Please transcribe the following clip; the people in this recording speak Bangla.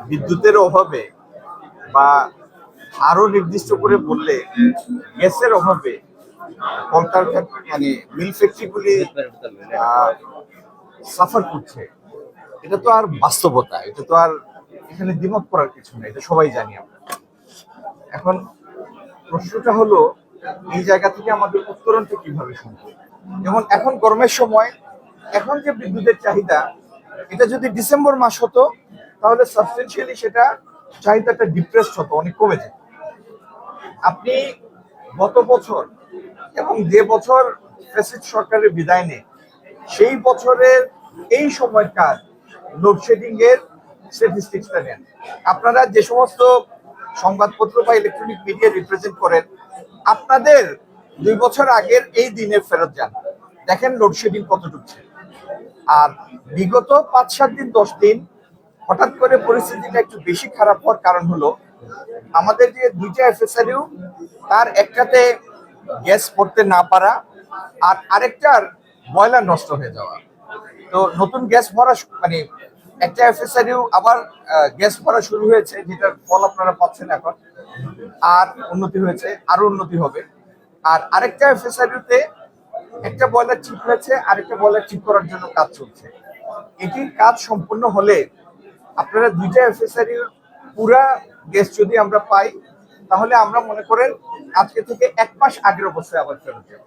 বিদ্যুতের অভাবে বা আরো নির্দিষ্ট করে বললে গ্যাসের অভাবে কলকারখানা মানে মিল ফ্যাক্টরিগুলি সাফার করছে। এটা তো আর বাস্তবতা, এটা তো আর এখানে দ্বিমত করার কিছু নেই, এটা সবাই জানি আমরা। এখন প্রশ্নটা হলো এই জায়গা থেকে আমাদের উত্তরণটা কিভাবে সম্ভব। যেমন এখন গরমের সময় এখন যে বিদ্যুতের চাহিদা, এটা যদি ডিসেম্বর মাস হতো তাহলে সাবস্টেন্সিয়ালি সেটা চাহিদাটা ডিপ্রেসড হতো, অনেক কমে যেত। আপনি গত বছর এবং যে বছর ফ্যাসিস্ট সরকারের বিদায় নেয় সেই বছরের এই সময়কার লোডশেডিং এর স্ট্যাটিস্টিক্সটা নেন। আপনারা যে সমস্ত সংবাদপত্র বা ইলেকট্রনিক মিডিয়া রিপ্রেজেন্ট করেন, আপনাদের 2 বছর আগের এই দিনে ফেরত যান, দেখেন লোডশেডিং কত ঢুকছে। আর বিগত 5-7 দিন 10 দিন হঠাৎ করে পরিস্থিতিটা একটু বেশি খারাপ হওয়ার কারণ হলো আমাদের যে 2টা এফএসআরইউ, তার একটাতে গ্যাস পড়তে না পারা আর আরেকটার বয়লার নষ্ট হয়ে যাওয়া। তো নতুন গ্যাস ভরা মানে একটা এফএসআরইউ আবার গ্যাস ভরা শুরু হয়েছে, যেটার ফল আপনারা পাচ্ছেন এখন। আর উন্নতি হয়েছে, আরো উন্নতি হবে। আর আরেকটা এফএসআরইউতে একটা বয়লার ঠিক হয়েছে, আরেকটা বয়লার ঠিক করার জন্য কাজ চলছে। এটির কাজ সম্পূর্ণ হলে আপনারা 2টা এফএসআরইউ পুরা গ্যাস যদি আমরা পাই, তাহলে আমরা মনে করেন আজকে থেকে 1 মাস আগের অবস্থায় আবার ফেরত যাবো।